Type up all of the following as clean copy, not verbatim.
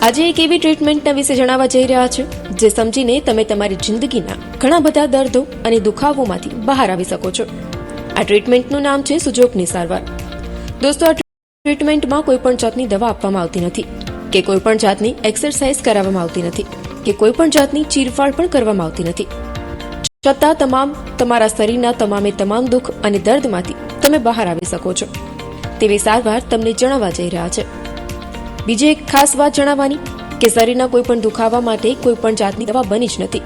આજે એક એવી ટ્રીટમેન્ટના વિશે જણાવવા જઈ રહ્યા છે જે સમજીને તમે તમારી જિંદગીના ઘણા બધા દર્દો અને દુખાવોમાંથી બહાર આવી શકો છો. આ ટ્રીટમેન્ટનું નામ છે સુજોગની સારવાર. દોસ્તો, આ ટ્રીટમેન્ટમાં કોઈ પણ જાતની દવા આપવામાં આવતી નથી કે કોઈ પણ જાતની એક્સરસાઇઝ કરાવવામાં આવતી નથી કે કોઈ પણ જાતની ચીરફાડ પણ કરવામાં આવતી નથી. છતાં તમારા શરીરના તમામ દુઃખ અને દર્દમાંથી તમે બહાર આવી શકો છો તેવી સારવાર તમને જણાવવા જઈ રહ્યા છે. બીજી એક ખાસ વાત જણાવવાની કે શરીરના કોઈ પણ દુખાવા માટે કોઈ પણ જાતની દવા બની જ નથી.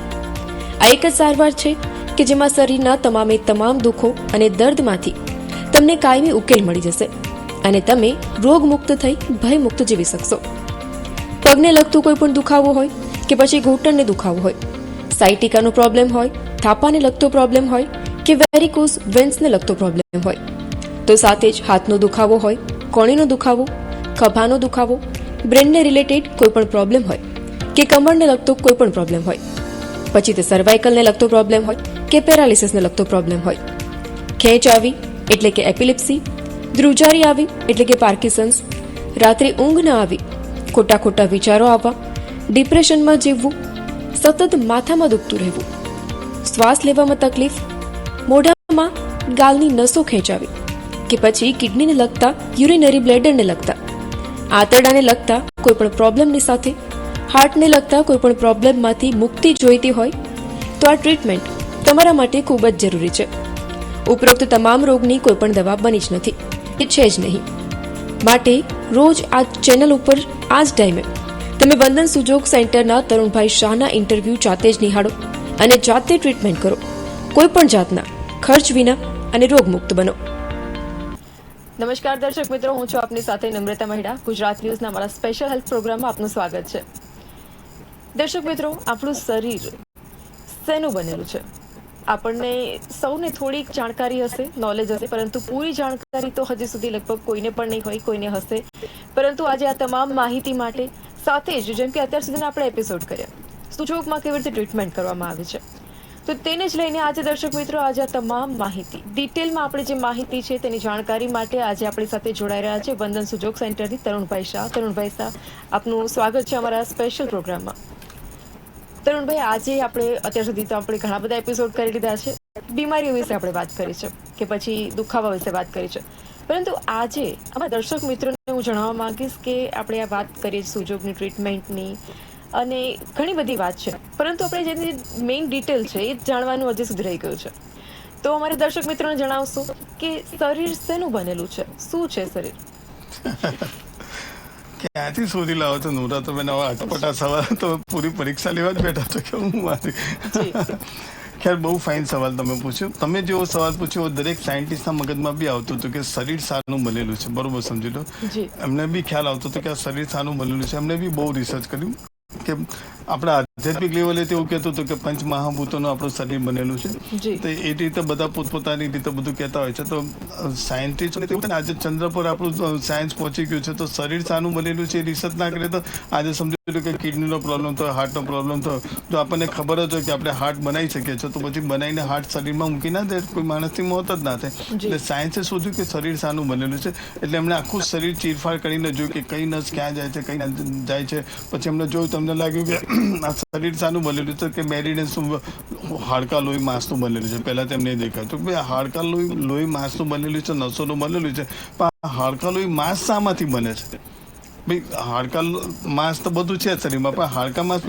આ એક જ સારવાર છે કે જેમાં શરીરના તમામ દુઃખો અને દર્દમાંથી તમને કાયમી ઉકેલ મળી જશે અને તમે રોગમુક્ત થઈ ભયમુક્ત જીવી શકશો. પગને લગતું કોઈ પણ દુખાવો હોય કે પછી ઘૂંટણને દુખાવો હોય, સાયટિકાનો પ્રોબ્લેમ હોય, થાપાને લગતો પ્રોબ્લેમ હોય કે વેરિકોઝ વેન્સને લગતો પ્રોબ્લેમ હોય, તો સાથે જ હાથનો દુખાવો હોય, કોણીનો દુખાવો, ખભાનો દુખાવો, બ્રેનને રિલેટેડ કોઈ પણ પ્રોબ્લેમ હોય કે કમરને લગતો કોઈ પણ પ્રોબ્લેમ હોય, પછી તે સર્વાઇકલને લગતો પ્રોબ્લેમ હોય કે પેરાલિસિસને લગતો પ્રોબ્લેમ હોય, ખેંચ આવી એટલે કે એપિલિપ્સી, ધ્રુજારી આવી એટલે કે પાર્કિન્સન્સ, રાત્રે ઊંઘ ન આવી, ખોટા વિચારો આવવા, ડિપ્રેશનમાં જીવવું, સતત માથામાં દુખતું રહેવું, શ્વાસ લેવામાં તકલીફ, મોઢામાં ગાલની નસો ખેંચાવી કે પછી કિડનીને લગતા યુરિનરી બ્લેડરને લગતા, આંતરડાને લગતા કોઈ પણ પ્રોબ્લેમની સાથે હાર્ટને લગતા કોઈ પણ પ્રોબ્લેમમાંથી મુક્તિ જોઈતી હોય તો આ ટ્રીટમેન્ટ તમારા માટે ખૂબ જ જરૂરી છે. ઉપરોક્ત તમામ રોગની કોઈ પણ દવા બની જ નથી, એ છે જ નહીં. માટે રોજ આ ચેનલ ઉપર આ જ ટાઈમે તમે વંદન સુજોગ સેન્ટરના તરુણભાઈ શાહના ઇન્ટરવ્યૂ જાતે જ નિહાળો અને જાતે ટ્રીટમેન્ટ કરો. કોઈ પણ જાતના ખર્ચ વિના અને રોગમુક્ત બનો. નમસ્કાર દર્શક મિત્રો, હું છું આપની સાથે નમ્રતા મહિડા. ગુજરાત ન્યૂઝના અમારા સ્પેશિયલ હેલ્થ પ્રોગ્રામમાં આપનું સ્વાગત છે. દર્શક મિત્રો, આપણું શરીર શેનું બનેલું છે? આપણને સૌને થોડીક જાણકારી હશે, નોલેજ હશે, પરંતુ પૂરી જાણકારી તો હજી સુધી લગભગ કોઈને પણ નહીં હોય, કોઈને હશે. પરંતુ આજે આ તમામ માહિતી માટે સાથે જ જેમ કે અત્યાર સુધીના આપણે એપિસોડ કર્યા, સુજોગમાં કેવી રીતે ટ્રીટમેન્ટ કરવામાં આવે છે, તો તેને જ લઈને આજે દર્શક મિત્રો આજે આ તમામ માહિતી ડિટેલમાં આપણે જે માહિતી છે તેની જાણકારી માટે આજે આપણી સાથે જોડાઈ રહ્યા છે વંદન સુજોગ સેન્ટરથી તરુણભાઈ શાહ. તરુણભાઈ શાહ, આપનું સ્વાગત છે અમારા સ્પેશિયલ પ્રોગ્રામમાં. તરુણભાઈ, આજે આપણે અત્યાર સુધી તો આપણે ઘણા બધા એપિસોડ કરી લીધા છે, બીમારીઓ વિશે આપણે વાત કરી છે કે પછી દુખાવા વિશે વાત કરી છે, પરંતુ આજે અમારા દર્શક મિત્રોને હું જણાવવા માંગીશ કે આપણે આ વાત કરીએ સુજોગની ટ્રીટમેન્ટની અને ઘણી બધી વાત છે, પરંતુ આપણે જેની મેઇન ડિટેલ છે એ જાણવાનું હજી સુધી રહી ગયું છે. તો અમારા દર્શક મિત્રોને જણાવશો કે શરીર શેનું બનેલું છે, શું છે શરીર? ક્યાંથી શોધી લાવો છો નોરા? તમે નવા અટપટા સવાલ તો પૂરી પરીક્ષા લેવા જ બેઠા છો કે હું મારી? ખેર, બહુ ફાઇન સવાલ તમે પૂછ્યો. તમે જેવો સવાલ પૂછ્યો દરેક સાયન્ટિસ્ટના મગજમાં બી આવતું હતું કે શરીર શાનું બનેલું છે. બરોબર, સમજી લો. એમને બી ખ્યાલ આવતો હતો કે આ શરીર શાનું બનેલું છે. એમને બી બહુ રિસર્ચ કર્યું કે આપણા આધ્યાત્મિક લેવલે તેવું કહેતું હતું કે પંચ મહાભૂતોનું આપણું શરીર બનેલું છે. તો એ રીતે બધા પોતપોતાની રીતે બધું કહેતા હોય છે. તો સાયન્ટિસ્ટ એવું આજે ચંદ્ર પર આપણું સાયન્સ પહોંચી ગયું છે. તો શરીર શાનું બનેલું છે એ રિસર્ચ ના કરે તો આજે સમજી લો કે કિડનીનો પ્રોબ્લેમ થયો, હાર્ટનો પ્રોબ્લેમ થયો, તો આપણને ખબર જ હોય કે આપણે હાર્ટ બનાવી શકીએ છીએ, તો પછી બનાવીને હાર્ટ શરીરમાં મૂકી ના દે, કોઈ માણસની મોત જ ના થાય. એટલે સાયન્સે શોધ્યું કે શરીર શાનું બનેલું છે. એટલે એમણે આખું શરીર ચીરફાડ કરીને જોયું કે કઈ નસ ક્યાં જાય છે, કઈ જાય છે. પછી એમને જોયું, તમને લાગ્યું કે આ શરીર શાનું બનેલું છે કે મેરીનેસ હાડકા લોહી માંસનું બનેલું છે. પહેલા તેમને દેખાતું કે હાડકા લોહી માંસનું બનેલું છે, નસોનું બનેલું છે, પણ હાડકા લોહી માંસ શામાંથી બને છે? ભાઈ, હાડકા માંસ તો બધું છે શરીરમાં, પણ હાડકા માંસ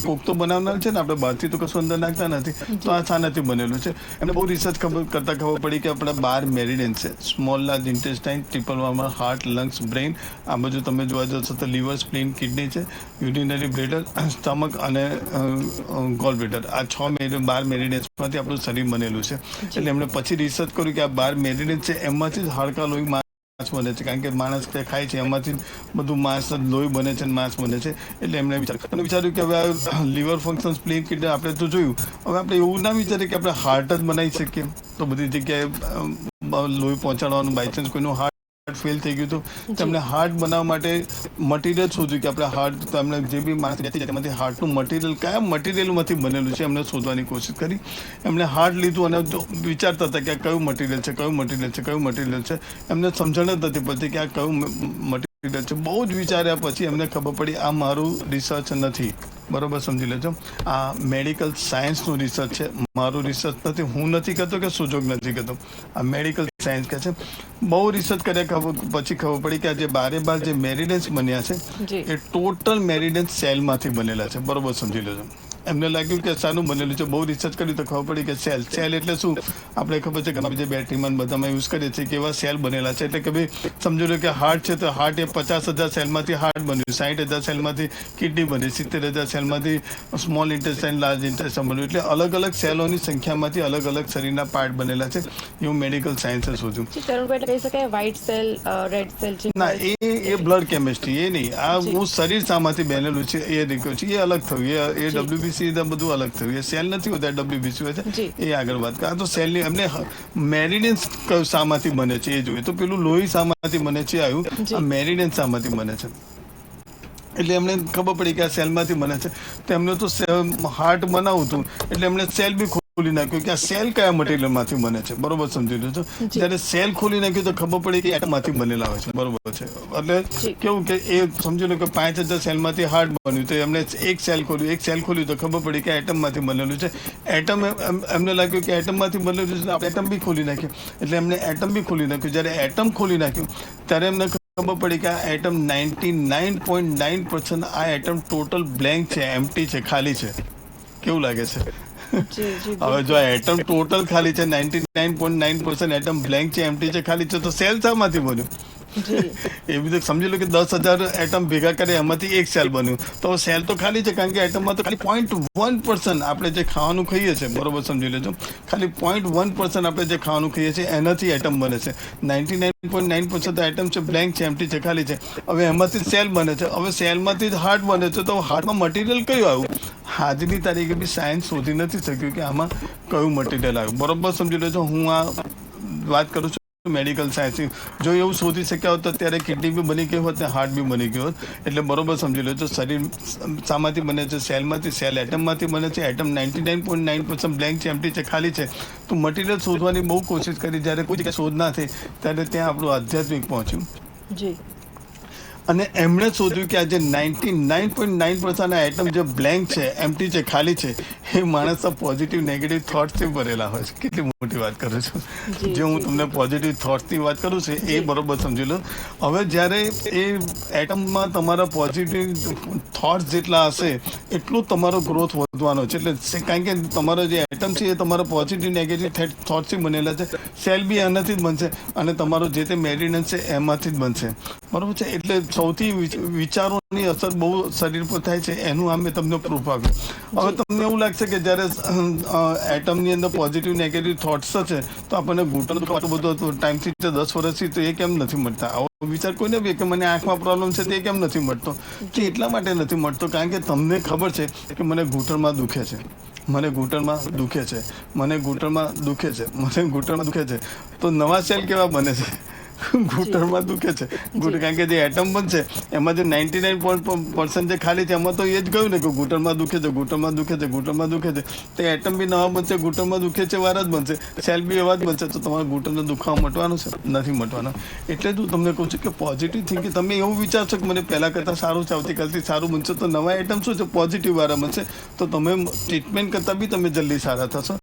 કોક તો બનાવનાર છે ને, આપણે બહારથી તો કશું અંદર નાખતા નથી. તો આ શાનાથી બનેલું છે? એમને બહુ રિસર્ચ કરતા ખબર પડી કે આપણા 12 મેરિડિયન છે. Small, large intestine, triple warmer, heart, lungs, brain. આ બાજુ તમે જોવા જશો તો લીવર, સ્પ્લીન, કિડની છે, યુરિનરી બ્લેડર, સ્ટમક અને ગોલ બ્લેડર. આ 12 મેરિડિયન્સમાંથી આપણું શરીર બનેલું છે. એટલે એમણે પછી રિસર્ચ કર્યું કે આ 12 મેરિડિયન છે એમાંથી જ હાડકા લોહી બને છે, કારણ કે માણસ ખાય છે એમાંથી બધું માંસ લોહી બને છે, માંસ બને છે. એટલે એમણે વિચાર્યું કે હવે લીવર ફંક્શન, સ્પ્લીન, કિડની આપણે તો જોયું, હવે આપણે એવું ના વિચારીએ કે આપણે હાર્ટ જ બનાવી શકીએ. તો બધી જગ્યાએ લોહી પહોંચાડવાનું બાયચાન્સ કોઈનું હાર્ટ ફેલ થઈ ગયું હતું, તેમને હાર્ટ બનાવવા માટે મટીરિયલ શોધ્યું કે આપણે હાર્ટ, તો એમને જે બી માણસ રહેતી જાય તેમાંથી હાર્ટનું મટીરિયલ કયા મટીરિયલમાંથી બનેલું છે એમને શોધવાની કોશિશ કરી. એમને હાર્ટ લીધું અને વિચારતા હતા કે આ કયું મટીરિયલ છે, કયું મટીરિયલ છે, કયું મટીરિયલ છે. એમને સમજણ જ નથી પડતી કે આ કયું મટીરિયલ મટીરિયલ છે. બહુ જ વિચાર્યા પછી એમને ખબર પડી આ મારું રિસર્ચ નથી, બરોબર સમજી લેજો. આ મેડિકલ સાયન્સનું રિસર્ચ છે, મારું રિસર્ચ નથી. હું નથી કરતો કે સુજોગ નથી કરતો, આ મેડિકલ સાયન્સ કે છે. બહુ રિસર્ચ કર્યા પછી ખબર પડી કે આ જે બારે જે મેરિડન્સ બન્યા છે એ ટોટલ મેરિડન્સ સેલમાંથી બનેલા છે, બરોબર સમજી લેજો. એમને લાગ્યું કે શાનું બનેલું છે, બહુ રિસર્ચ કર્યું તો ખબર પડી કે સેલ એટલે શું, આપણે ખબર છે ઘણા જે બેટરીમાં બધામાં યુઝ કરીએ છીએ કે એવા સેલ બનેલા છે. એટલે કે ભાઈ સમજી લો કે હાર્ટ છે તો હાર્ટ એ 50,000 સેલમાંથી હાર્ટ બન્યું, 60,000 સેલમાંથી કિડની બની, 70,000 સેલમાંથી સ્મોલ ઇન્ટેસ્ટાઇન, લાર્જ ઇન્ટેસ્ટાઇન બન્યું. એટલે અલગ અલગ સેલોની સંખ્યામાંથી અલગ અલગ શરીરના પાર્ટ બનેલા છે. એવું મેડિકલ સાયન્સે શોધ્યું. કહી શકાય વ્હાઇટ સેલ, રેડ સેલ છે ના, એ બ્લડ કેમિસ્ટ્રી, એ નહીં. આ હું શરીર શામાંથી બનેલું છે એ નીકળ્યું છે, એ અલગ થયું. એ WBC બધું અલગ થયું. એ સેલ નથી હોતા, WBC હોય છે. એ આગળ વાત કરે તો સેલની એમને મેરિડન્સ શામાંથી બને છે એ જોઈએ. તો પેલું લોહી શામાંથી બને છે આવ્યું, આ મેરિડન્સ શામાંથી બને છે. એટલે એમને ખબર પડી કે આ સેલમાંથી બને છે. તો એમને તો હાર્ટ બનાવવું હતું એટલે એમને સેલ બી ખોલી નાખ્યું કે આ સેલ કયા મટીરિયલમાંથી બને છે, બરોબર સમજી લો છો. જ્યારે સેલ ખોલી નાખ્યું તો ખબર પડી કે એટમમાંથી બનેલા હોય છે, બરોબર છે. એટલે કેવું કે એ સમજી લો કે 5,000 સેલમાંથી હાર્ટ બન્યું તો એમને એક સેલ ખોલ્યું તો ખબર પડી કે એટમમાંથી બનેલું છે. એટમ એમને લાગ્યું કે એટમમાંથી બનેલું છે, આપણે એટમ બી ખોલી નાખ્યું. એટલે એમને એટમ બી ખોલી નાખ્યું. જ્યારે એટમ ખોલી નાખ્યું ત્યારે એમને ખબર પડી કે આ એટમ 99.9% આ એટમ ટોટલ બ્લેન્ક છે, એમ્પ્ટી છે, ખાલી છે. કેવું લાગે છે? હવે જો એટમ ટોટલ ખાલી છે, 99.9% એટમ બ્લેન્ક છે, એમ્પ્ટી છે, ખાલી છે, તો સેલ શામાંથી બન્યું? એ બધું સમજી લો કે 10,000 એટમ ભેગા કરે એમાંથી એક સેલ બન્યું. તો સેલ તો ખાલી છે કારણ કે એટમમાં તો ખાલી 0.1% આપણે જે ખાવાનું ખાઈએ છીએ, બરોબર સમજી લેજો, ખાલી 0.1% આપણે જે ખાવાનું ખાઈએ છીએ એનાથી એટમ બને છે. 99.9% એટમ છે, બ્લેન્ક છે, એમ્પ્ટી છે, ખાલી છે. હવે એમાંથી સેલ બને છે. હવે સેલમાંથી જ હાર્ટ બને છે. તો હાર્ટમાં મટીરિયલ કયું આવ્યું? આજની તારીખે બી સાયન્સ શોધી નથી શક્યું કે આમાં કયું મટીરિયલ આવ્યું, બરોબર સમજી લેજો. હું આ વાત કરું છું મેડિકલ સાયન્સની. જો એવું શોધી શક્યા હોત તો અત્યારે કિડની બી બની ગઈ હોત ને હાર્ટ બી બની ગયો હોત. એટલે બરોબર સમજી લો. શરીર શામાંથી બને છે? સેલમાંથી. સેલ એટમમાંથી બને છે. એટમ 99.9% બ્લેન્ક છે, એમ્પ્ટી છે, ખાલી છે. તો મટીરિયલ શોધવાની બહુ કોશિશ કરી. જ્યારે કોઈ જગ્યાએ શોધ ના થઈ ત્યારે ત્યાં આપણું આધ્યાત્મિક પહોંચ્યું અને એમણે શોધ્યું કે આ જે 99.9% એટમ જે બ્લેન્ક છે, એમ્પ્ટી છે, ખાલી છે, એ માણસના પોઝિટિવ નેગેટિવ થોટ્સથી ભરેલા હોય છે. કેટલી મોટી વાત કરું છું. જે હું તમને પોઝિટિવ થોટ્સની વાત કરું છું એ બરોબર સમજી લો. હવે જ્યારે એ એટમમાં તમારા પોઝિટિવ થોટ્સ જેટલા હશે એટલું તમારો ગ્રોથ વધવાનો છે. એટલે કારણ કે તમારો જે એટમ છે એ તમારા પોઝિટિવ નેગેટિવ થોટ્સથી બનેલા છે. સેલ બી એનાથી જ બનશે અને તમારો જે તે મેરિડન્સ છે એમાંથી જ બનશે, બરોબર છે. એટલે સૌથી વિચારોની અસર બહુ શરીર પર થાય છે. એનું આ મેં તમને પ્રૂફ આપ્યું. હવે તમને એવું લાગશે કે જ્યારે એટમની અંદર પોઝિટિવ નેગેટિવ થોટ્સ છે તો આપણને ઘૂંટણ આટલું બધું ટાઈમથી 10 વર્ષથી તો એ કેમ નથી મળતા? આવો વિચાર કોઈને બી કે મને આંખમાં પ્રોબ્લેમ છે તે કેમ નથી મળતો? કે એટલા માટે નથી મળતો કારણ કે તમને ખબર છે કે મને ઘૂંટણમાં દુખે છે, મને ઘૂંટણમાં દુખે છે, મને ઘૂંટણમાં દુખે છે, મને ઘૂંટણમાં દુખે છે. તો નવા સેલ કેવા બને છે? ઘૂંટણમાં દુખે છે. કારણ કે જે એટમ બનશે એમાં જે 99% જે ખાલી છે એમાં તો એ જ ગયું ને કે ઘૂંટણમાં દુખે છે, ઘૂંટણમાં દુખે છે, ઘૂંટણમાં દુખે છે. તો એટમ બી નવા બનશે, ઘૂંટણમાં દુખે છે વારા જ બનશે, સેલ બી એવા જ બનશે. તો તમારા ઘૂંટણનો દુખાવો મટવાનો છે? નથી મટવાનો. એટલે જ હું તમને કહું છું કે પોઝિટિવ થિંકિંગ. તમે એવું વિચારશો કે મને પહેલાં કરતાં સારું છે, આવતીકાલથી સારું બનશે, તો નવા એટમ શું છે પોઝિટિવ વાળા બનશે. તો તમે ટ્રીટમેન્ટ કરતાં બી તમે જલ્દી સારા થશો.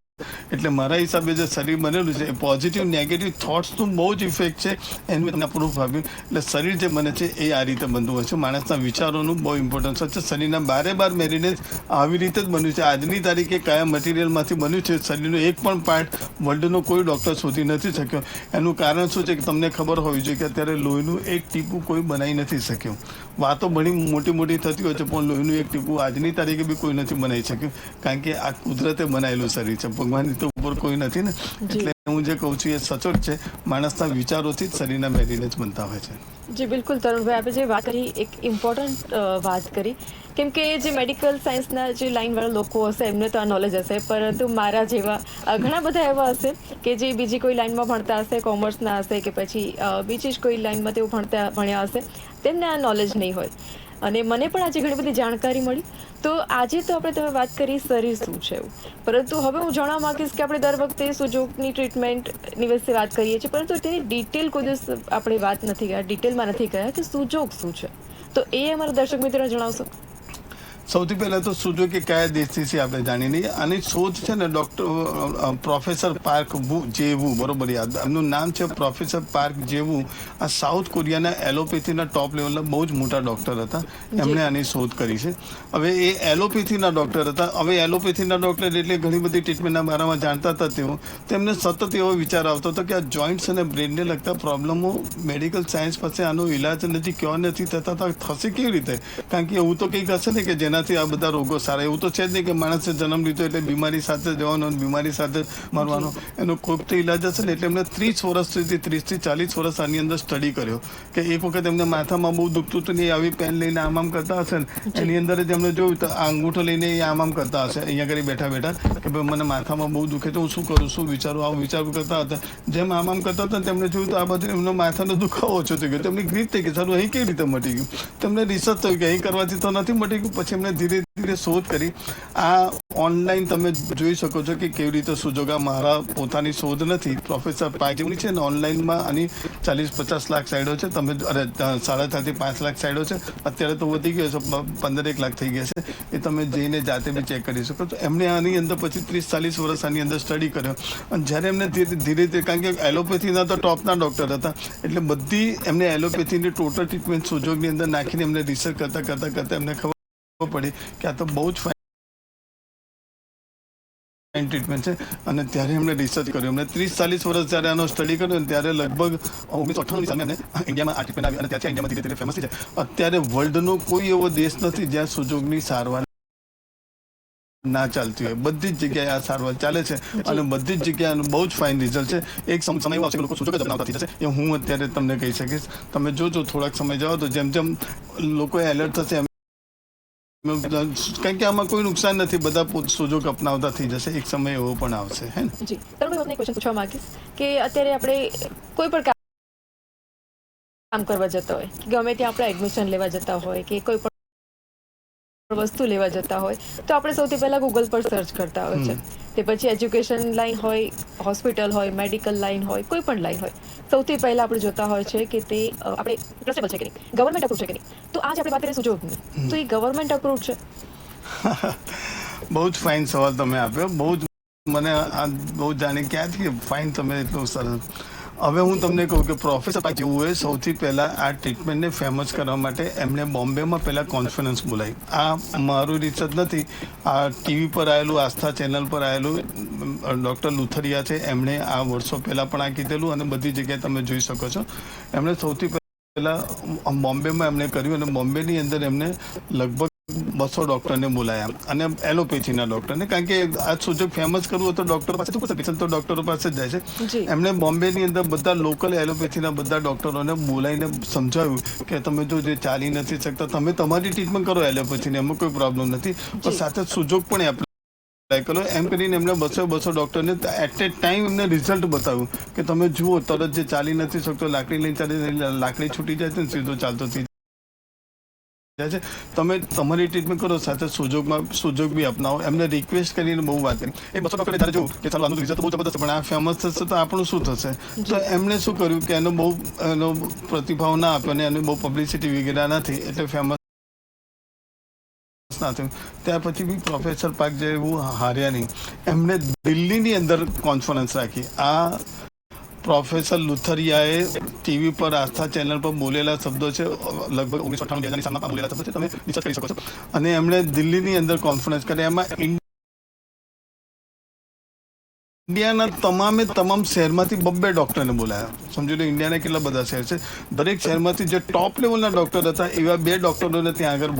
એટલે મારા હિસાબે જે શરીર બનેલું છે એ પોઝિટિવ નેગેટિવ થોટ્સનું બહુ જ ઇફેક્ટ છે. એનું તમને પ્રૂફ આપ્યું. એટલે શરીર જે બને છે એ આ રીતે બનતું હોય છે. માણસના વિચારોનું બહુ ઇમ્પોર્ટન્સ છે. શરીરના બારે મેરિનેજ આવી રીતે જ બન્યું છે. આજની તારીખે કયા મટીરિયલમાંથી બન્યું છે શરીરનું એક પણ પાર્ટ વર્લ્ડનો કોઈ ડૉક્ટર શોધી નથી શક્યો. એનું કારણ શું છે કે તમને ખબર હોવી જોઈએ કે અત્યારે લોહીનું એક ટીપું કોઈ બનાવી નથી શક્યું. વાતો ઘણી મોટી થતી હોય છે પણ લોહીનું એક ટીપું આજની તારીખે બી કોઈ નથી બનાવી શક્યું. કારણ કે આ કુદરતે બનાવેલું શરીર છે, ભગવાનની તો ઉપર કોઈ નથી ને. એટલે હું જે કહું છું એ સચોટ છે. માણસના વિચારોથી જ શરીરના મેરિનેજ બનતા હોય છે. જી બિલકુલ તરુણભાઈ, આપણે જે વાત કરી એક ઇમ્પોર્ટન્ટ વાત કરી. કેમ કે જે મેડિકલ સાયન્સના જે લાઇનવાળા લોકો હશે એમને તો આ નોલેજ હશે, પરંતુ મારા જેવા ઘણા બધા એવા હશે કે જે બીજી કોઈ લાઇનમાં ભણતા હશે, કોમર્સના હશે કે પછી બીજી જ કોઈ લાઇનમાં તેઓ ભણ્યા હશે, તેમને આ નોલેજ નહીં હોય. અને મને પણ આજે ઘણી બધી જાણકારી મળી. તો આજે તો તમે વાત કરી શરીર શું છે એવું, પરંતુ હવે હું જાણવા માંગીશ કે આપણે દર વખતે સુજોગની ટ્રીટમેન્ટની વિશે વાત કરીએ છીએ, પરંતુ તેની ડિટેલ કોઈ દિવસ આપણે વાત નથી ગયા, ડિટેલમાં નથી ગયા કે સુજોગ શું છે. તો એ અમારા દર્શક મિત્રોને જણાવશો? સૌથી પહેલાં તો સુજોગ કે કયા દેશથી છે આપણે જાણી લઈએ. આની શોધ છે ને પ્રોફેસર પાર્ક જે-વુ, બરોબર યાદ, એમનું નામ છે પ્રોફેસર પાર્ક જે-વુ. આ સાઉથ કોરિયાના એલોપેથીના ટોપ લેવલના બહુ જ મોટા ડૉક્ટર હતા. એમણે આની શોધ કરી છે. હવે એ એલોપેથીના ડૉક્ટર હતા. હવે એલોપેથીના ડૉક્ટર એટલે ઘણી બધી ટ્રીટમેન્ટના બારામાં જાણતા હતા તેઓ. તેમને સતત એવો વિચાર આવતો હતો કે આ જોઈન્ટ્સ અને બ્રેનને લગતા પ્રોબ્લેમો મેડિકલ સાયન્સ પાસે આનો ઇલાજ નથી, ક્યાં નથી થતા, તો થશે કેવી રીતે? કારણ કે એવું તો કંઈક હશે ને કે જેનાથી આ બધા રોગો સારા. એવું તો છે જ નહીં કે માણસે જન્મ લીધો એટલે બીમારી સાથે જવાનો, બીમારી સાથે મરવાનો. એનો કોઈક તો ઇલાજ હશે ને. એટલે એમને 30 વર્ષ સુધી, 30 થી 40 વર્ષ આની અંદર સ્ટડી કર્યો કે એક વખત એમને માથામાં બહુ દુખતું હતું ને આવી પેન લઈને આમ કરતા હશે ને, એની અંદર જ એમને જોયું તો આ અંગૂઠો લઈને એ આમ કરતા હશે અહીંયા કરી બેઠા બેઠા કે ભાઈ મને માથામાં બહુ દુખે તો હું શું કરું, શું વિચારું, આવું વિચારું કરતા હતા. જેમ આમ કરતા હતા તેમને જોયું તો આ બધું એમનો માથાનો દુખાવો ઓછો થઈ ગયો. તેમની ગ્રીપ થઈ ગઈ, સારું અહીં કેવી રીતે મટી ગયું. તેમને રિસર્ચ થયું કે અહીં કરવાથી તો નથી મટી ગયું. પછી એમને ધીરે ધીરે શોધ કરી. આ ઓનલાઈન તમે જોઈ શકો છો કે કેવી રીતે સુજોગ, આ મારા પોતાની શોધ નથી, પ્રોફેસર પાર્કની છે ને. ઓનલાઈનમાં આની 40-50 લાખ સાઇડો છે. તમે 4.5 થી 5 લાખ સાઇડો છે. અત્યારે તો વધી ગયો છે, 15-1 લાખ થઈ ગયા છે. એ તમે જઈને જાતે બી ચેક કરી શકો છો. એમણે આની અંદર પછી 30-40 વર્ષ આની અંદર સ્ટડી કર્યો. અને જ્યારે એમને ધીરે ધીરે, કારણ કે એલોપેથીના તો ટોપના ડૉક્ટર હતા, એટલે બધી એમને એલોપેથીની ટોટલ ટ્રીટમેન્ટ સુજોગની અંદર નાખીને એમને રિસર્ચ કરતા એમને ખબર પડી કે આ તો બહુ જ ફાઇન ટ્રીટમેન્ટ છે. અને ત્યારે એમણે રિસર્ચ કર્યું. એમને 30-40 વર્ષ જ્યારે આનો સ્ટડી કર્યો ને ત્યારે લગભગ 1998 સામે ઇન્ડિયામાં આ ટ્રીટમેન્ટ આવી અને ત્યાંથી ઇન્ડિયામાં ધીરે ધીરે ફેમસ થઈ છે. અત્યારે વર્લ્ડનો કોઈ એવો દેશ નથી જ્યાં સુજોગની સારવાર ના ચાલતી હોય. બધી જ જગ્યાએ આ સારવાર ચાલે છે અને બધી જ જગ્યાએ બહુ જ ફાઇન રિઝલ્ટ છે. એક સમય એવો આવશે કે લોકો સુજોગ જ અપનાવતા થઈ જશે. એ હું અત્યારે તમને કહી શકીશ. તમે જોજો થોડાક સમય જાઓ તો જેમ જેમ લોકો એલર્ટ થશે, કારણ કે આમાં કોઈ નુકસાન નથી, બધા સુજોગ અપનાવતા થઈ જશે. એક સમય એવો પણ આવશે. હે ને? જી, તમને એક ક્વેશ્ચન પૂછવા માંગીશ કે અત્યારે આપણે કોઈ પણ કામ કરવા જતા હોય, ગમે ત્યાં આપણે એડમિશન લેવા જતા હોય કે કોઈ પણ વસ્તુ લેવા જતા હોય, તો આપણે સૌથી પહેલા ગૂગલ પર સર્ચ કરતા હોય છે. તે પછી એજ્યુકેશન લાઈન હોય, હોસ્પિટલ હોય, મેડિકલ લાઈન હોય, કોઈ પણ લાઈન હોય, સૌથી પહેલા આપણે જોતા હોય છે કે તે આપણે ટ્રસ્ટેબલ છે કે નહીં, ગવર્મેન્ટ અપ્રૂવ છે કે નહીં. તો આજે આપણે વાત કરીએ સુજોગની, તો એ ગવર્મેન્ટ અપ્રૂવ છે? બહુ જ ફાઇન સવાલ તમે આપ્યો. બહુ જ મને આ બહુ જાણી ક્યાંથી ફાઇન તમે એટલું સરસ. હવે હું તમને કહું કે પ્રોફેસર પાર્ક જે-વુએ સૌથી પહેલાં આ ટ્રીટમેન્ટને ફેમસ કરવા માટે એમણે બોમ્બેમાં પહેલાં કોન્ફરન્સ બોલાવી. આ મારું રિસર્ચ નથી, આ ટીવી પર આવેલું, આસ્થા ચેનલ પર આવેલું ડૉક્ટર લુથરિયા છે. એમણે આ વર્ષો પહેલાં પણ આ કીધેલું અને બધી જગ્યાએ તમે જોઈ શકો છો. એમણે સૌથી પહેલાં બોમ્બેમાં એમણે કર્યું અને બોમ્બેની અંદર એમને લગભગ 200 ડૉક્ટરને બોલાયા અને એલોપેથીના ડૉક્ટરને. કારણ કે આ સુજોગ ફેમસ કરવું હોય તો ડૉક્ટર પાસે શું કરશે, તો ડૉક્ટરો પાસે જ જાય છે. એમણે બોમ્બેની અંદર બધા લોકલ એલોપેથીના બધા ડૉક્ટરોને બોલાવીને સમજાવ્યું કે તમે જો જે ચાલી નથી શકતા, તમે તમારી ટ્રીટમેન્ટ કરો એલોપેથીને, એમાં કોઈ પ્રોબ્લેમ નથી, પણ સાથે સુજોગ પણ એપ્લાય કરો. એમ કરીને એમને 200 ડૉક્ટરને એટ એ ટાઈમ એમને રિઝલ્ટ બતાવ્યું કે તમે જુઓ, તરત જે ચાલી નથી શકતો, લાકડી લઈને ચાલી, લાકડી છૂટી જાય છે ને સીધો ચાલતો થઈ છે. તમે તમારી ટ્રીટમેન્ટ કરો, સાથે સુજોગ બી અપનાવો. એમને રિક્વેસ્ટ કરીને બહુ વાત કરી. એ 200 ડૉક્ટરે ત્યારે જોયું કે ચાલો આનું રિઝલ્ટ બહુ જબરદસ્ત, પણ આ ફેમસ થશે તો આપણું શું થશે. તો એમણે શું કર્યું કે એનો પ્રતિભાવ ના આપ્યો અને એની બહુ પબ્લિસિટી વગેરે નથી, એટલે ફેમસ ના થયું. ત્યાર પછી બી પ્રોફેસર પાર્ક જે-વું હાર્યા નહીં. એમણે દિલ્હીની અંદર કોન્ફરન્સ રાખી. આ પ્રોફેસર લુથરિયાએ ટીવી પર આસ્થા ચેનલ પર બોલેલા શબ્દો છે, લગભગ 1998-2000ની સાલમાં બોલેલા શબ્દો છે. તમે રિસર્ચ કરી શકો છો. અને એમણે દિલ્હીની અંદર કોન્ફરન્સ કરી. એમાં ઇન્ડિયાના તમામ શહેરમાંથી 2 ડૉક્ટરને બોલાયા. સમજી લો ઇન્ડિયાના કેટલા બધા શહેર છે. દરેક શહેરમાંથી જે ટોપ લેવલના ડૉક્ટર હતા એવા 2 ડૉક્ટરોને ત્યાં આગળ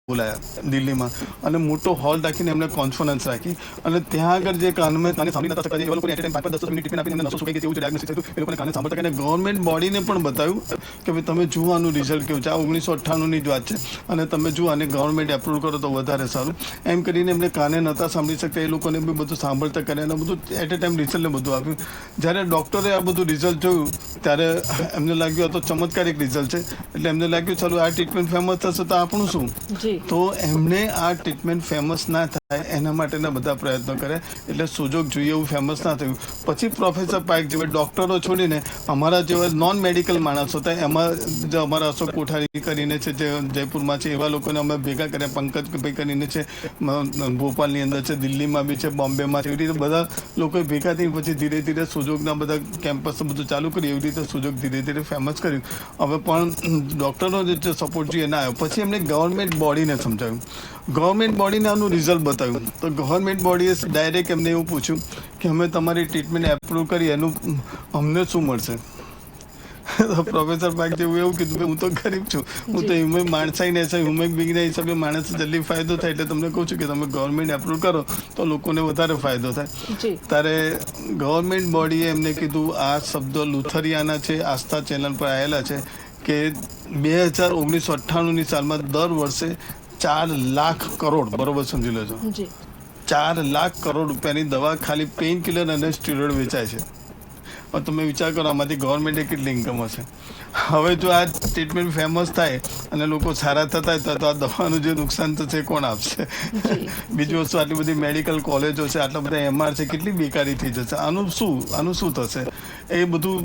બોલાયા દિલ્હીમાં અને મોટો હોલ રાખીને એમને કોન્ફરન્સ રાખી અને ત્યાં આગળ જે કાનમાં સાંભળી નતા શકતા એ લોકોને એટ ટાઈમ 5-10 મિનિટ ટ્રીટમેન્ટ આપીને નસો સુકાઈ ગઈ એવું ડાયગ્નોસિસ થયું એ લોકોને કાને સાંભળતા અને ગવર્મેન્ટ બોડીને પણ બતાવ્યું કે ભાઈ તમે જુઓ આનું રિઝલ્ટ કેવું છે. આ 1998ની જ વાત છે અને તમે જુઓ આને ગવર્મેન્ટ એપ્રુવ કરો તો વધારે સારું એમ કરીને એમને કાને નતા સાંભળી શકતા એ લોકોને બી બધું સાંભળતા કર્યા અને બધું એટ એ ટાઈમ રિઝલ્ટને બધું આપ્યું. જ્યારે ડૉક્ટરે આ બધું રિઝલ્ટ જોયું ત્યારે એમને લાગ્યું આ તો ચમત્કારિક રિઝલ્ટ છે એટલે એમને લાગ્યું ચાલો આ ટ્રીટમેન્ટ ફેમસ થશે તો આપણું શું. તો એમને આ ટ્રીટમેન્ટ ફેમસ ના થાય એના માટેના બધા પ્રયત્નો કર્યા એટલે સુજોગ જોઈએ એવું ફેમસ ના થયું. પછી પ્રોફેસર પાઇક જેવા ડૉક્ટરો છોડીને અમારા જેવા નોન મેડિકલ માણસો હતા એમાં જે અમારા અશોક કોઠારી કરીને છે જે જયપુરમાં છે એવા લોકોને અમે ભેગા કર્યા. પંકજભાઈ કરીને છે ભોપાલની અંદર છે, દિલ્હીમાં બી છે, બોમ્બેમાં છે. એવી રીતે બધા લોકો ભેગા થઈ પછી ધીરે ધીરે સુજોગના બધા કેમ્પસ બધું ચાલુ કર્યું. એવી રીતે સુજોગ ધીરે ધીરે ફેમસ કર્યું. હવે પણ ડૉક્ટરનો જે સપોર્ટ જોઈએ ના આવ્યો. પછી એમને ગવર્મેન્ટ બોડીને સમજાવ્યું, ગવર્મેન્ટ બોડીને આનું રિઝલ્ટ બતાવ્યું. તો ગવર્મેન્ટ બોડીએ ડાયરેક્ટ એમને એવું પૂછ્યું કે અમે તમારી ટ્રીટમેન્ટ એપ્રુવ કરી એનું અમને શું મળશે. પ્રોફેસર પાક જેવું એવું કીધું હું તો ગરીબ છું, હું તો હ્યુમન માણસાઈને હ્યુમન બિંગના હિસાબે માણસ જલ્દી ફાયદો થાય એટલે તમને કહું છું કે તમે ગવર્મેન્ટ એપ્રુવ કરો તો લોકોને વધારે ફાયદો થાય. ત્યારે ગવર્મેન્ટ બોડીએ એમને કીધું આ શબ્દો લુથરિયાના છે, આસ્થા ચેનલ પર આવેલા છે કે 1998ની સાલમાં દર વર્ષે 4 લાખ કરોડ, બરોબર સમજી લેજો, 4 લાખ કરોડ રૂપિયાની દવા ખાલી પેઇન કિલર અને સ્ટીરોઇડ વેચાય છે. હવે તમે વિચાર કરો આમાંથી ગવર્મેન્ટે કેટલી ઇન્કમ હશે. હવે જો આ ટ્રીટમેન્ટ ફેમસ થાય અને લોકો સારા થતા હોય તો આ દવાનું જે નુકસાન થશે કોણ આપશે. બીજી વસ્તુ આટલી બધી મેડિકલ કોલેજો છે, આટલા બધા MR છે, કેટલી બેકારી થઈ જશે. આનું શું થશે એ બધું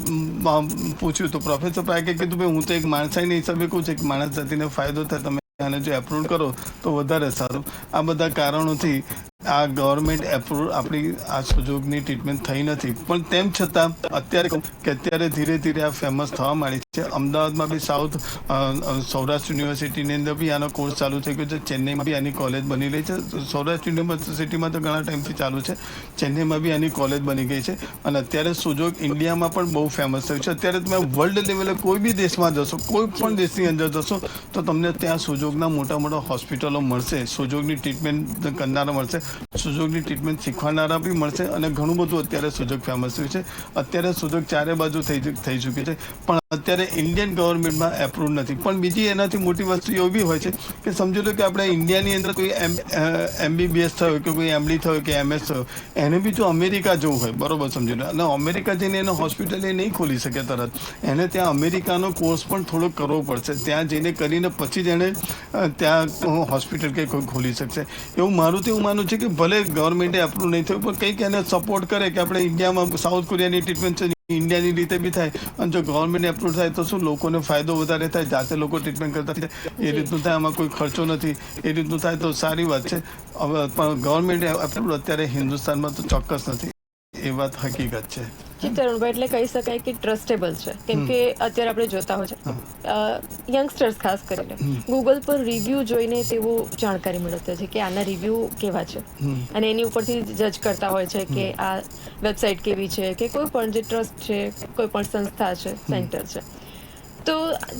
પૂછ્યું તો પ્રોફેસર પાકે કીધું ભાઈ હું તો એક માણસાઈના હિસાબે કહું છું કે માણસ જાતિને ફાયદો થાય તમે આને જો એપ્રુવ કરો તો વધારે સારું. આ બધા કારણોથી આ ગવર્મેન્ટ એપ્રુવ આપણી આ સુજોગની ટ્રીટમેન્ટ થઈ નથી. પણ તેમ છતાં અત્યારે કહું કે અત્યારે ધીરે ધીરે આ ફેમસ થવા માંડી છે. અમદાવાદમાં બી સૌરાષ્ટ્ર યુનિવર્સિટીની અંદર બી આનો કોર્સ ચાલુ થઈ ગયો છે. ચેન્નઈમાં બી આની કોલેજ બની રહી છે. સૌરાષ્ટ્ર યુનિવર્સિટીમાં તો ઘણા ટાઈમથી ચાલુ છે, ચેન્નઈમાં બી આની કોલેજ બની ગઈ છે અને અત્યારે સુજોગ ઇન્ડિયામાં પણ બહુ ફેમસ થયું છે. અત્યારે તમે વર્લ્ડ લેવલે કોઈ બી દેશમાં જશો, કોઈ પણ દેશની અંદર જશો તો તમને ત્યાં સુજોગના મોટા મોટા હોસ્પિટલો મળશે, સુજોગની ટ્રીટમેન્ટ કરનારા મળશે, સુજોગની ટ્રીટમેન્ટ શીખવાડનારા બી મળશે અને ઘણું બધું અત્યારે સુજોગ ફેમસ થયું છે. અત્યારે સુજોગ ચારે બાજુ થઈ ચૂકી છે પણ અત્યારે ઇન્ડિયન ગવર્મેન્ટમાં એપ્રુવ નથી. પણ બીજી એનાથી મોટી વસ્તુ એવી બી હોય છે કે સમજી લો કે આપણે ઇન્ડિયાની અંદર કોઈ MBBS થયો કે કોઈ MD થયો કે MS થયો, એને બી જો અમેરિકા જવું હોય, બરોબર સમજી લો, અને અમેરિકા જઈને એને હોસ્પિટલ એ નહીં ખોલી શકે તરત. એને ત્યાં અમેરિકાનો કોર્સ પણ થોડો કરવો પડશે. ત્યાં જઈને કરીને પછી જ એને ત્યાં હોસ્પિટલ કે કોઈ ખોલી શકશે. એવું મારું તો એવું માનવું છે કે ભલે ગવર્મેન્ટે એપ્રુવ નહીં થયું પણ કંઈક એને સપોર્ટ કરે કે આપણે ઇન્ડિયામાં સાઉથ કોરિયાની ટ્રીટમેન્ટ છે ઇન્ડિયાની રીતે બી થાય અને જો ગવર્મેન્ટ એપ્રુવ થાય તો શું લોકોને ફાયદો વધારે થાય, જાતે લોકો ટ્રીટમેન્ટ કરતા થાય, એ રીતનું થાય, આમાં કોઈ ખર્ચો નથી, એ રીતનું થાય તો સારી વાત છે. હવે પણ ગવર્મેન્ટ એપ્રુવ અત્યારે હિન્દુસ્તાનમાં તો ચોક્કસ નથી, એ વાત હકીકત છે. તરુણભાઈ, એટલે કહી શકાય કે ટ્રસ્ટેબલ છે કેમ કે અત્યારે આપણે જોતા હોય છે યંગસ્ટર્સ ખાસ કરીને ગૂગલ પર રિવ્યૂ જોઈને તેઓ જાણકારી મેળવતા છે કે આના રિવ્યૂ કેવા છે અને એની ઉપરથી જજ કરતા હોય છે કે આ વેબસાઇટ કેવી છે કે કોઈ પણ જે ટ્રસ્ટ છે, કોઈ પણ સંસ્થા છે, સેન્ટર છે. તો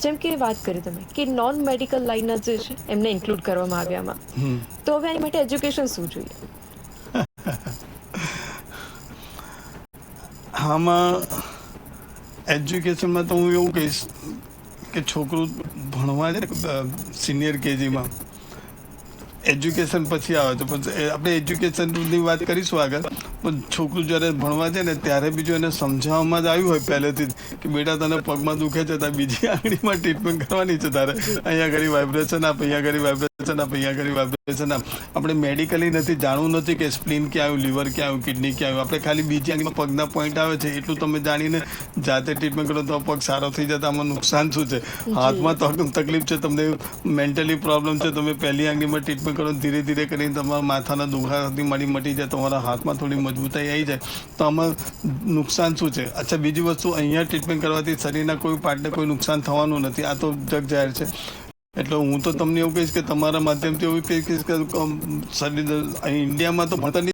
જેમ કે વાત કરી તમે કે નોન મેડિકલ લાઈનના જે છે એમને ઇન્ક્લુડ કરવામાં આવ્યામાં, તો હવે એની માટે એજ્યુકેશન શું જોઈએ? આમાં એજ્યુકેશનમાં તો હું એવું કહીશ કે છોકરું ભણવા જાય સિનિયર KGમાં એજ્યુકેશન પછી આવે તો પછી આપણે એજ્યુકેશનની વાત કરીશું આગળ. પણ છોકરું જ્યારે ભણવા જાય ને ત્યારે બીજું એને સમજાવવામાં જ આવ્યું હોય પહેલેથી જ કે બેટા તને પગમાં દુખે છે તારે બીજી આંગળીમાં ટ્રીટમેન્ટ કરવાની છે, તારે અહીંયા ઘડી વાઇબ્રેશન આપ, અહીંયા ઘડી વાઇબ્રેશન આપ, અહીંયા ઘડી વાઇબ્રેશન આપ. આપણે મેડિકલી નથી જાણવું નથી કે સ્પ્લીન ક્યાં આવ્યું, લીવર ક્યાં આવ્યું, કિડની ક્યાં આવ્યું. આપણે ખાલી બીજી આંગળીમાં પગના પોઈન્ટ આવે છે એટલું તમે જાણીને જાતે ટ્રીટમેન્ટ કરો તો પગ સારો થઈ જતા આમાં નુકસાન શું છે? હાથમાં તો તકલીફ છે, તમને મેન્ટલી પ્રોબ્લેમ છે, તમે પહેલી આંગળીમાં ટ્રીટમેન્ટ કરો ધીરે ધીરે કરીને તમારા માથાના દુખાવાથી મટી જાય, તમારા હાથમાં થોડી મજબૂતાઈ આવી જાય તો આમાં નુકસાન શું છે? અચ્છા, બીજી વસ્તુ અહીંયા ટ્રીટમેન્ટ કરવાથી શરીરના કોઈ પાર્ટને કોઈ નુકસાન થવાનું નથી, આ તો જગ જાહેર છે. એટલે હું તો તમને એવું કહીશ કે તમારા માધ્યમથી એવું કહીશ કે શરીર ઇન્ડિયામાં તો ભણતરની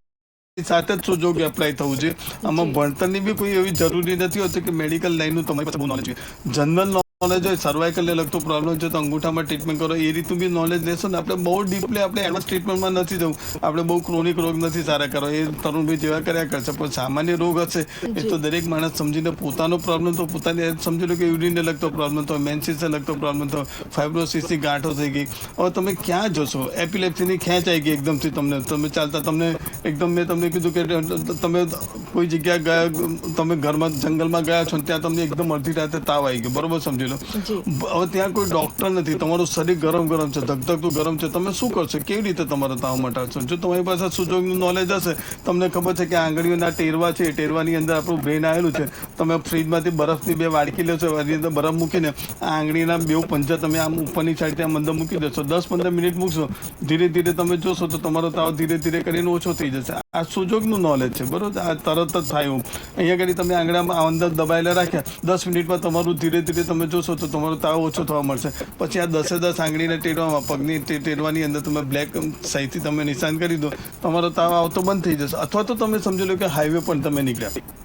સાથે જ સુજોગ એપ્લાય થવું છે. આમાં ભણતરની બી કોઈ એવી જરૂરી નથી હોતી કે મેડિકલ લાઈનનું તમારી પાસે બહુ નોલેજ છે. જનરલ નોલેજ હોય, સર્વાઇકલને લગતો પ્રોબ્લેમ છે તો અંગૂઠામાં ટ્રીટમેન્ટ કરો, એ રીતનું બી નોલેજ લેશો ને આપણે બહુ ડીપલી આપણે એડવાન્સ ટ્રીટમેન્ટમાં નથી જવું, આપણે બહુ ક્રોનિક રોગ નથી સારા કરવા, એ તરુણભાઈ જેવા કર્યા કરશે. પણ સામાન્ય રોગ હશે એ તો દરેક માણસ સમજીને પોતાનો પ્રોબ્લેમ તો પોતાની સમજી લો કે યુરિનને લગતો પ્રોબ્લેમ તો, મેન્સિસને લગતો પ્રોબ્લેમ તો, ફાઇબ્રોસિસની ગાંઠો થઈ ગઈ, હવે તમે ક્યાં જશો, એપિલેપ્સીની ખેંચ આવી ગઈ એકદમથી તમને, તમે ચાલતા તમને એકદમ, મેં તમને કીધું કે તમે કોઈ જગ્યાએ ગયા, તમે ઘરમાં જંગલમાં ગયા છો ને ત્યાં તમને એકદમ અડધી રાતે તાવ આવી ગયો, બરોબર, સમજી લો. હવે ત્યાં કોઈ ડોક્ટર નથી, તમારું શરીર ગરમ છે, ધગધગતું ગરમ છે, તમે શું કરશો, કેવી રીતે તમારો તાવ મટાડશો? જો તમારી પાસે સુજોગનું નોલેજ હશે, તમને ખબર છે કે આંગળીઓના ટેરવા છે, ટેરવાની અંદર આપણું બ્રેન આવેલું છે, તમે ફ્રીજમાંથી બરફની 2 વાડકી લેશો, એની અંદર બરફ મૂકીને આ આંગળીના 2 પંજા તમે આમ ઉપરની સાઈડ ત્યાં અંદર મૂકી દેશો, 10-15 મિનિટ મૂકશો, ધીરે ધીરે તમે જોશો તો તમારો તાવ ધીરે ધીરે કરીને ઓછો થઈ જશે. આ સુજોગનું નોલેજ છે, બરોબર, આ તરત જ થાય એવું. અહીંયા આગળ તમે આંગળામાં અંદર દબાયેલા રાખ્યા, 10 મિનિટમાં તમારું ધીરે ધીરે તમે જોશો તો તમારો તાવ ઓછો થવા મળશે. પછી આ 10 આંગળીના ટેરવામાં, પગની ટેરવાની અંદર તમે બ્લેક સહીથી તમે નિશાન કરી દો, તમારો તાવ આવતો બંધ થઈ જશે. અથવા તો તમે સમજી લો કે હાઈવે પર તમે નીકળ્યા,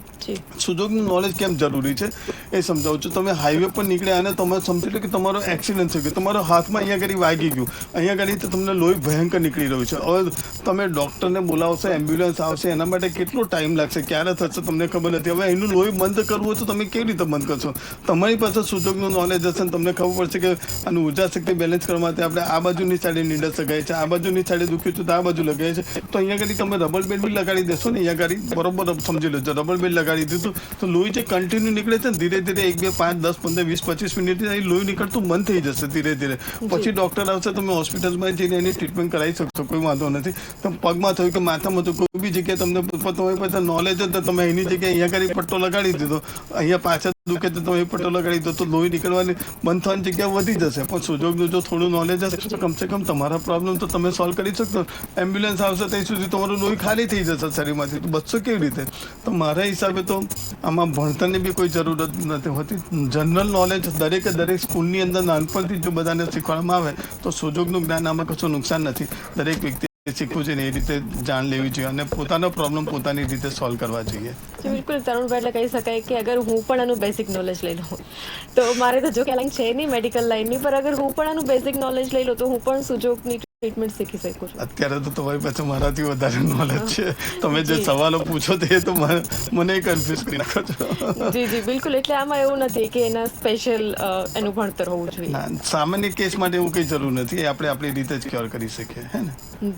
સુજોગનું નોલેજ કેમ જરૂરી છે એ સમજાવું છું. તમે હાઈવે પર નીકળ્યા અને તમે સમજી લો કે તમારો એક્સિડન્ટ થઈ ગયો, તમારો હાથમાં અહીંયા આગળ વાગી ગયું, અહીંયા આગળ તમને લોહી ભયંકર નીકળી રહ્યું છે. હવે તમે ડૉક્ટરને બોલાવશો, એમ્બ્યુલન્સ આવશે, એના માટે કેટલો ટાઈમ લાગશે, ક્યારે થશે તમને ખબર નથી. હવે એનું લોહી બંધ કરવું હોય તો તમે કેવી રીતે બંધ કરશો? તમારી પાસે સુજોગનું નોલેજ હશે ને તમને ખબર પડશે કે આનું ઉર્જા શક્તિ બેલેન્સ કરવા માટે આપણે આ બાજુની સાઈડે નીડલ લગાવીએ છીએ, આ બાજુની સાઈડે દુખ્યું છે તો આ બાજુ લગાવીએ છીએ, તો અહીંયા આગળ તમે રબર બેન્ડ બી લગાડી દેશો ને, અહીંયા આગળ બરોબર સમજી લો, રબર બેન્ડ લગાડી દીધું તો લોહી જે કન્ટિન્યુ નીકળે છે ને ધીરે ધીરે 1, 2, 5, 10, 15, 20, 25 મિનિટ લોહી નીકળતું બંધ થઈ જશે ધીરે ધીરે. પછી ડૉક્ટર આવશે, તમે હોસ્પિટલમાં જઈને એની ટ્રીટમેન્ટ કરાવી શકશો, કોઈ વાંધો નથી. તમે પગમાં થયું કે માથામાં થયું, કોઈ બી જગ્યાએ તમને તમારી પાસે નોલેજ જ, તમે એની જગ્યાએ અહીંયા કરી પટ્ટો લગાડી દીધો, અહીંયા પાછળ દુખે તો તમે પટ્ટો લગાડી દો તો લોહી નીકળવાની બંધ થવાની જગ્યા વધી જશે. પણ સુજોગનું જો થોડું નોલેજ હશે તો કમસે કમ તમારા પ્રોબ્લેમ તો તમે સોલ્વ કરી શકશો. એમ્બ્યુલન્સ આવશે ત્યાં સુધી તમારું લોહી ખાલી થઈ જશે શરીરમાંથી, તો બચશો કેવી રીતે? તો મારા હિસાબે તો આમાં ભણતરની બી કોઈ જરૂરત નથી હોતી. જનરલ નોલેજ દરેક સ્કૂલની અંદર નાનપણથી જો બધાને શીખવાડવામાં આવે તો સુજોગનું જ્ઞાન આમાં કશું નુકસાન નથી. દરેક વ્યક્તિ શીખવું છે ને એ રીતે જાણ લેવી જોઈએ અને પોતાનો પ્રોબ્લેમ પોતાની રીતે સોલ્વ કરવા જોઈએ. બિલકુલ તરુણભાઈ, એટલે કહી શકાય કે અગર હું પણ આનું બેઝિક નોલેજ લઈ લઉં તો મારે તો જો કે લાઈન છે નહીં મેડિકલ લાઈનની, પર અગર હું પણ આનું બેઝિક નોલેજ લઈ લઉં તો હું પણ સુજોગની ટ્રીટમેન્ટ શીખી શકું છું. અત્યારે તો તમારી પાસે મારાથી વધારે નોલેજ છે, તમે જે સવાલો પૂછો તે તો મને કન્ફ્યુઝ કરી નાખો છો. જી બિલકુલ, એટલે આમાં એવું નથી કે એના સ્પેશિયલ એનું ભણતર હોવું જોઈએ. ના, સામાન્ય કેસ માટે એવું કંઈ જરૂર નથી, એ આપણે આપણી રીતે જ ક્યોર કરી શકીએ, હે ને?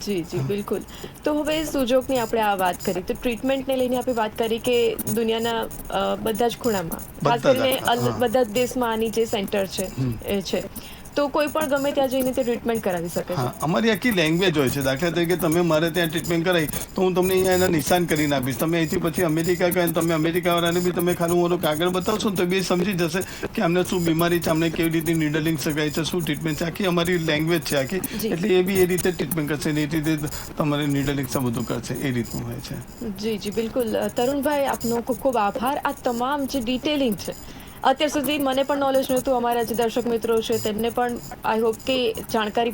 જી બિલકુલ. તો હવે સુજોગની આપણે આ વાત કરી, તો ટ્રીટમેન્ટને લઈને આપણે વાત કરી કે દુનિયાના બધા જ ખૂણામાં, ખાસ કરીને બધા જ દેશમાં આની જે સેન્ટર છે એ છે, તો કોઈ પણ ગમે ત્યાં જઈને તે ટ્રીટમેન્ટ કરાવી શકે છે. હા, અમારી આખી લેંગ્વેજ હોય છે. દાખલા તરીકે તમે મારે ત્યાં ટ્રીટમેન્ટ કરાવી તો હું તમને અહીંયા એના નિશાન કરીને આપીશ. તમે અહીંથી પછી અમેરિકા ગયા તમે અમેરિકાવાળાને બી તમે ખાલી મારો કાગળ બતાવશો ને તો બી સમજી જશે કે અમને શું બીમારી છે, અમને કેવી રીતે નીડલિંગ શકાય છે, શું ટ્રીટમેન્ટ છે. આખી અમારી લેંગ્વેજ છે આખી, એટલે એ બી એ રીતે ટ્રીટમેન્ટ કરશે ને એ રીતે તમારે નીડલિંગ બધું કરશે, એ રીતનું હોય છે. જી બિલકુલ. તરુણભાઈ, આપનો ખૂબ ખૂબ આભાર. આ તમામ જે ડિટેલિંગ છે, અત્યાર સુધી મને પણ નોલેજ નહોતું, અમારા જે દર્શક મિત્રો છે તેમને પણ આઈ હોપ કે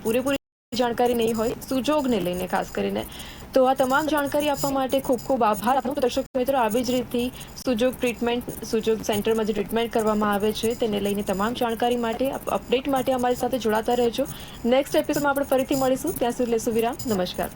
પૂરેપૂરી જાણકારી નહીં હોય સુજોગને લઈને ખાસ કરીને. તો આ તમામ જાણકારી આપવા માટે ખૂબ ખૂબ આભાર આપનો. દર્શક મિત્રો, આવી જ રીતથી સુજોગ સેન્ટરમાં જે ટ્રીટમેન્ટ કરવામાં આવે છે તેને લઈને તમામ જાણકારી માટે, અપડેટ માટે અમારી સાથે જોડાતા રહેજો. નેક્સ્ટ એપિસોડમાં આપણે ફરીથી મળીશું. ત્યાં સુધી લેશું વિરામ. નમસ્કાર.